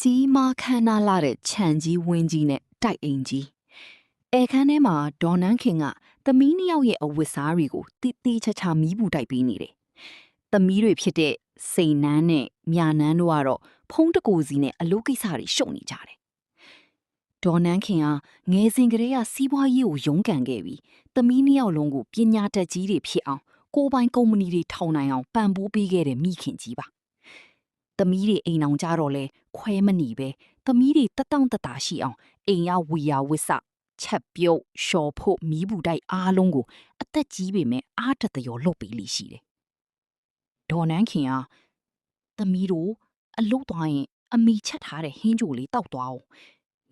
ကြီးမားခမ်းနားလာတဲ့ခြံကြီးဝင်းကြီးနဲ့တိုက်အိမ်ကြီးအဲခန်းထဲမှာဒေါ်နန်းခင်ကသမီးနှစ်ယောက်ရဲ့အဝတ်စားတွေကိုတိတိကျကျမီးပူတိုက်ပေးနေတယ်။သမီးတွေဖြစ်တဲ့စိန်နန်းနဲ့မြနန်းတို့ကတော့ဖုံးတကိုစီနဲ့အလုပ်ကိစ္စတွေရှုပ်နေကြတယ်။ဒေါ်နန်းခင်ကငယ်စဉ်ကတည်းကစီးပွားရေးကိုရုန်းကန်ခဲ့ပြီးသမီးနှစ်ယောက်လုံးကိုပညာတတ်ကြီးတွေဖြစ်အောင်ကိုယ်ပိုင်ကုမ္ပဏီတွေထောင်နိုင်အောင်ပံ့ပိုးပေးခဲ့တဲ့မိခင်ကြီးပါ။သမီးတွေအိမ်အောင်ကြတော့လဲခွဲမနေပဲသမီးတွေတက်တောင့်တက်တာရှိအောင်အိမ်ရဝီယာဝစ်စချက်ပြုတ်ရှော်ဖို့မီးဘူးတိုက်အားလုံးကိုအသက်ကြီးပေမဲ့အားတတရောလှုပ်ပေးလိရှိတယ်။ဒေါ်နန်းခင်ကသမီးတို့အလုတ်သွားရင်အမိချက်ထားတဲ့ဟင်းကြိုလေးတောက်သွားအောင်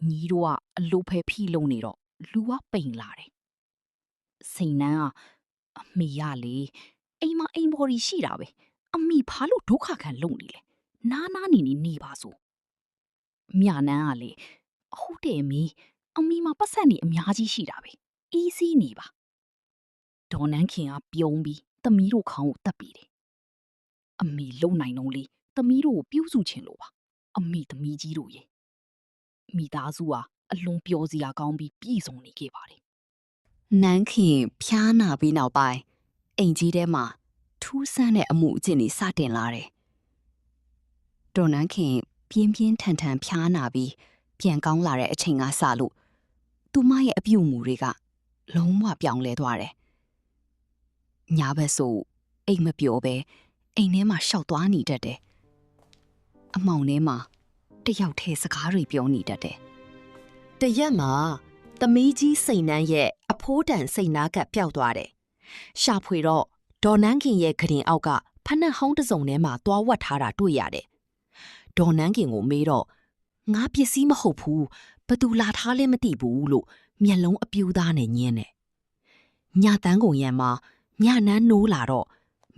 ညီတို့ကအလုတ်ဖဲဖိလုံးနေတော့လူကပိန်လာတယ်။စိန်နန်းကအမိရလေအိမ်မအိမ်ပေါ်ကြီးရှိတာပဲအမိဘာလို့ဒုက္ခခံလုံနေလဲနားနားနေပါစို့မြနန်းကလေဟုတ်တယ်မီအမိမှာပတ်ဆက်နေအများကြီးရှိတာပဲအီးစီးနေပါဒေါ်နန်းခင်ကပြုံးပြီးသမီးတို့ခေါင်းကိုတက်ပြီးတယ်အမိလုံနိုင်တော့လေသမီးတို့ကိုပြုစုချင်လို့ပါအမိသမီးကြီးတို့ရဲ့မိသားစုကအလွန်ပျော်စရာကောင်းပြီးပြည့်စုံနေခဲ့ပါတယ်နန်းခင်ဖျားနာပြီးနောက်ပိုင်းအိမ်ကြီးထဲမှာထူးဆန်းတဲ့အမှုအကျင့်တွေစတင်လာတယ်ဒေါ်နန်းခင်ပြင်းပြင်းထန်ထန်ဖျားနာပြီးပြန်ကောင်းလာတဲ့အချိန်ကစလို့သူမရဲ့အပြုအမူတွေကလုံးဝပြောင်းလဲသွားတယ်။ညဘက်ဆိုအိမ်မပျော်ပဲအိမ်ထဲမှာရှောက်သွားနေတတ်တယ်။အမောင်ထဲမှာတယောက်ထဲစကားတွေပြောနေတတ်တယ်။တရက်မှာသမီးကြီးစိန်နန်းရဲ့အဖိုးတန်စိန်နာကပျောက်သွားတယ်။ရှာဖွေတော့ဒေါ်နန်းခင်ရဲ့ခရင်အောက်ကဖနှက်ဟောင်းတစ်စုံထဲမှာသွားဝတ်ထားတာတွေ့ရတယ်။ဒေါ်နန်းခင်ကိုမေးတော့ငါပစ္စည်းမဟုတ်ဘူးဘသူလာထားလဲမသိဘူးလို့မျက်လုံးအပြူသားနဲ့ညင်းတယ်ညတန်းကုန်ရံမှာညနန်းနိုးလာတော့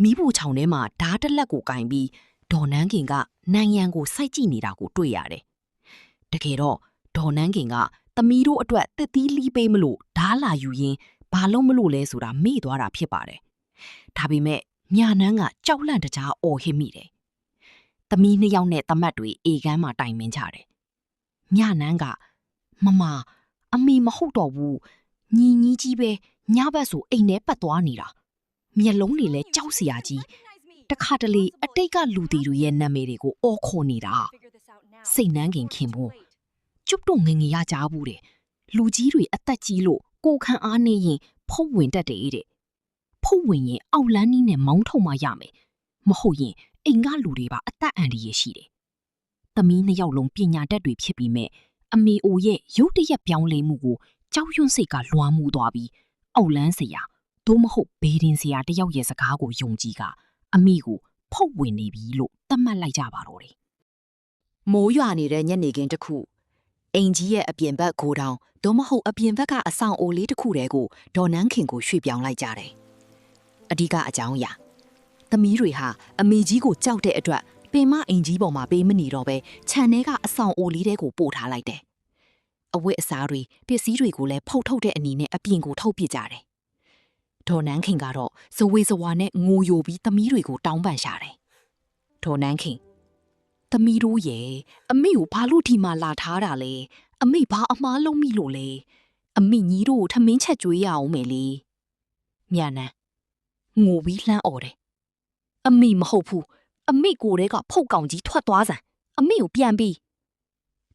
မီးပူချောင်ထဲမှာဓာတ်တစ်လက်ကိုကင်ပြီးဒေါ်နန်းခင်ကနန်းရံကိုစိုက်ကြည့်နေတာကိုတွေ့ရတယ်တကယ်တော့ဒေါ်နန်းခင်ကသမီးတို့အတွက်တစ်သီးလီးပေးမလို့ဓာတ်လာယူရင်းဘာလို့မလို့လဲဆိုတာမေ့သွားတာဖြစ်ပါတယ်ဒါပေမဲ့ညနန်းကကြောက်လန့်တကြားအော်ဟစ်မိတယ်သမီးနှစ်ယောက်နဲ့တမတ်တွေအေကန်းမှာတိုင်ပင်ကြတယ်မြနန်းကမမအမေမဟုတ်တော့ဘူးညီညီကြီးပဲညဘက်ဆိုအိမ်ထဲပတ်သွားနေတာမျက်လုံးတွေလည်းကြောက်စရာကြီးတခါတလေအတိတ်ကလူတွေရဲ့နာမည်တွေကိုအော်ခေါ်နေတာစိတ်နှန်းခင်ဖို့ကျုပ်တို့ငငယ်ရကြဘူးတဲ့လူကြီးတွေအသက်ကြီးလို့ကိုခံအားနေရင်ဖုတ်ဝင်တတ်တယ်တဲ့ဖုတ်ဝင်ရင်အောက်လန်းနီးနဲ့မောင်းထုတ်မှရမယ်မဟုတ်ရင်အိမ်ကလူတွေပါအသက်အန္တရာယ်ရှိတယ်သမီးနှစ်ယောက်လုံးပညာတတ်တွေဖြစ်ပြီးမဲ့အမေအိုရဲ့ရုတ်တရက်ပြောင်းလဲမှုကိုကြောက်ရွံ့စိတ်ကလွှမ်းမိုးသွားပြီးအောက်လန်းစရာသို့မဟုတ်ဘေးဒင်စရာတယောက်ရဲ့စကားကိုယုံကြည်ကအမိကိုဖုတ်ဝင်နေပြီလို့သတ်မှတ်လိုက်ကြပါတော့တယ်။မိုးရွာနေတဲ့ညနေခင်းတစ်ခုအိမ်ကြီးရဲ့အပြင်ဘက်ကိုတောင်သို့မဟုတ်အပြင်ဘက်ကအဆောင်အိုလေးတစ်ခုတည်းကိုဒေါ်နန်းခင်ကိုရွှေ့ပြောင်းလိုက်ကြတယ်။အဓိကအကြောင်းအရာသမီးတွေဟာအမေကြီးကိုကြောက်တဲ့အတွက်ပင်မအိမ်ကြီးပေါ်မှာပေးမနေတော့ပဲခြံထဲကအဆောင်အိုလေးတဲကိုပို့ထားလိုက်တယ်။အဝတ်အစားတွေပစ္စည်းတွေကိုလည်းဖုတ်ထုတ်တဲ့အနေနဲ့အပြင်ကိုထုတ်ပစ်ကြတယ်။ဒေါ်နန်းခင်ကတော့ဇဝေဇဝါနဲ့ငိုယိုပြီးသမီးတွေကိုတောင်းပန်ရှာတယ်။ဒေါ်နန်းခင်သမီးတို့ရဲ့အမေကိုဘာလို့ဒီမှာလာထားတာလဲ။အမေဘာအမားလုံးမိလို့လဲ။အမေညီတို့ကိုထမင်းချက်ကျွေးရအောင်မယ်လေ။မြနန်းငိုပြီးလှမ်းអော်တယ်။အမေမဟုတ်ဘူး။အမေကိုယ်တည်းကဖုတ်ကောင်ကြီးထွက်သွားစမ်းအမေကိုပြန်ပြီး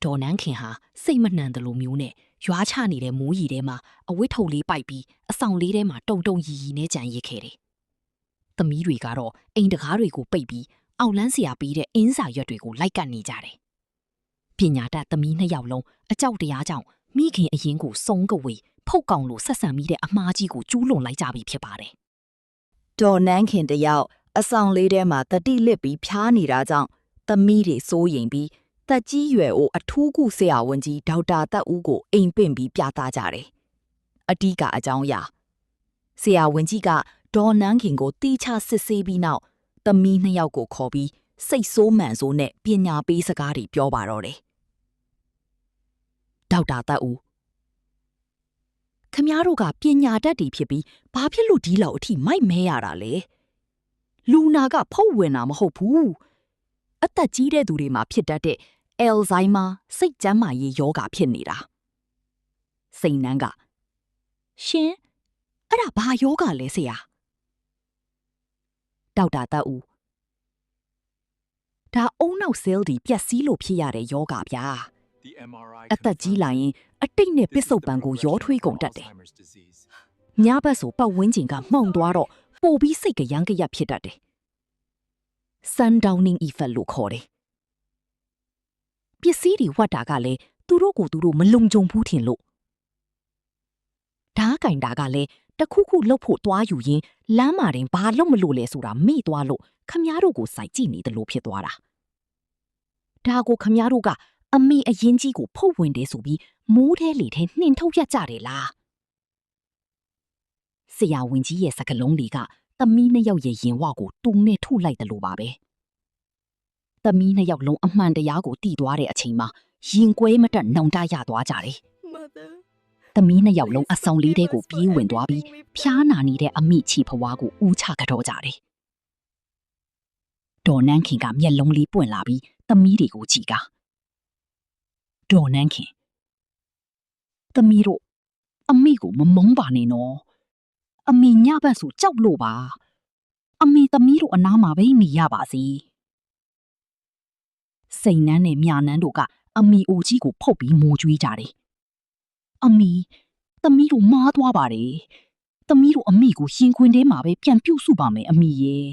ဒေါ်နန်းခင်ဟာစိတ်မနှံတယ်လို့မျိုးနဲ့ရွာချနေတဲ့မိုးရီထဲမှာအဝတ်ထုပ်လေးပိုက်ပြီးအဆောင်လေးထဲမှာတုံတုံရီရီနဲ့ကြံရစ်ခဲ့တယ်။သမီးတွေကတော့အိမ်တကားတွေကိုပိတ်ပြီးအောက်လန်းစရာပြီးတဲ့အင်းစာရွက်တွေကိုလိုက်ကပ်နေကြတယ်။ပညာတတ်သမီးနှစ်ယောက်လုံးအကြောက်တရားကြောင့်မိခင်အရင်ကိုစုံကဝေဖုတ်ကောင်လို့ဆက်ဆံမိတဲ့အမားကြီးကိုကျူးလွန်လိုက်ကြပြီဖြစ်ပါတယ်။ဒေါ်နန်းခင်တယောက်အဆောင်လေးထဲမှာတတိလစ်ပြီးဖျားနေတာကြောင့်သမီးတွေစိုးရိမ်ပြီးတက်ကြီးရွယ်အိုအထူးကုဆရာဝန်ကြီးဒေါက်တာတက်ဦးကိုအိမ်ပင့်ပြီးပြသကြတယ်။အဓိကအကြောင်းအရာဆရာဝန်ကြီးကဒေါ်နန်းခင်ကိုတီးခြားစစ်ဆေးပြီးနောက်သမီးနှစ်ယောက်ကိုခေါ်ပြီးစိတ်ဆိုးမှန်ဆိုးနဲ့ပညာပေးစကားတွေပြောပါတော့တယ်။ဒေါက်တာတက်ဦးခမည်းတော်ကပညာတတ်တွေဖြစ်ပြီးဘာဖြစ်လို့ဒီလောက်အထိမိုက်မဲရတာလဲ။လူနာကဖုတ်ဝင်တာမဟုတ်ဘူးအသက်ကြီးတဲ့သူတွေမှာဖြစ်တတ်တဲ့ အယ်လ်ဇိုင်းမာစိတ်ကျန်းမာရေးယောဂဖြစ်နေတာစိန်နန်းကရှင်အဲ့ဒါဘာယောဂလဲဆရာဒေါက်တာတက်ဦးဒါအုံနောက်ဆဲလ်ဒီပျက်စီးလို့ဖြစ်ရတဲ့ယောဂဗျာအသက်ကြီးလာရင်အတိတ်နဲ့ပစ္စုပန်ကိုရောထွေးကုန်တတ်တယ်ညဘက်ဆိုပတ်ဝန်းကျင်ကမှောင်သွားတော့ပိုပြီးစိတ်ကရမ်းကရက်ဖြစ်တတ်တယ် sundowning effect လို့ခေါ်တယ်ပစ္စည်းတွေဝတ်တာကလည်းသူတို့ကိုသူတို့မလုံခြုံဘူးထင်လို့ဓားကင်တာကလည်းတခုခုလှုပ်ဖို့တွားယူရင်းလမ်းမာတင်ဘာလို့မလို့လဲဆိုတာမေ့သွားလို့ခမည်းတော်ကိုစိုက်ကြည့်နေတယ်လို့ဖြစ်သွားတာဒါကိုခမည်းတော်ကအမေအရင်ကြီးကိုဖုတ်ဝင်တယ်ဆိုပြီးမိုးထဲလေထဲနှင်ထုတ်ရကြတယ်လားဆရာဝန်ကြီးရဲ့စကလုံးတွေကသမီးနှစ်ယောက်ရဲ့ရင်ဝကိုတုံနဲ့ထုလိုက်တယ်လို့ပါပဲသမီးနှစ်ယောက်လုံးအမှန်တရားကိုတည်သွားတဲ့အချိန်မှာရင်ကွဲမတက်နှောင်တရသွားကြတယ်သမီးနှစ်ယောက်လုံးအဆောင်လေးတဲကိုပြေးဝင်သွားပြီးဖျားနာနေတဲ့အမိချီဖွားကိုဦးချကြောကြတယ်ဒေါ်နန်းခင်ကမျက်လုံးလေးပွင့်လာပြီးသမီးတွေကိုကြည့်ကဒေါ်နန်းခင်သမီးတို့အမိကိုမမုန်းပါနဲ့နော်အမိညဘက်ဆိုကြောက်လို့ပါအမိသမီးတို့အနားမှာပဲနေရပါစေစိန်နန်းနဲ့မြာနန်းတို့ကအမိအိုကြီးကိုဖုတ်ပြီးမိုးကြွေးကြတယ်အမိသမီးတို့မားသွားပါတယ်သမီးတို့အမိကိုရှင်ခွင်ထဲမှာပဲပြန်ပြုတ်စုပါမယ်အမိရဲ့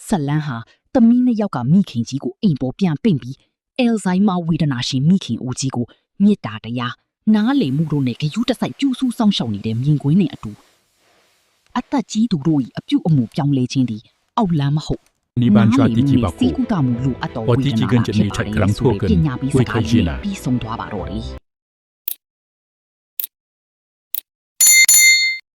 ဆလန်းဟာသမီးနှစ်ယောက်ကမိခင်ကြီးကိုအိမ်ပေါ်ပြန်ပင့်ပြီးအယ်လ်ဇိုင်းမာဝေဒနာရှင်မိခင်အိုကြီးကိုမေတ္တာတရားနားလေမှုတို့နဲ့ဂရုတစိုက်ပြုစုဆောင်ရှောက်နေတဲ့မြင်ကွင်းနဲ့အတူအသက်ကြီးသူတို့၏အပြုတ်အမူပြောင်းလဲခြင်းသည်အောက်လမ်းမဟုတ်你班抓地基巴库，我地基跟着你才刚脱根，会开心啊。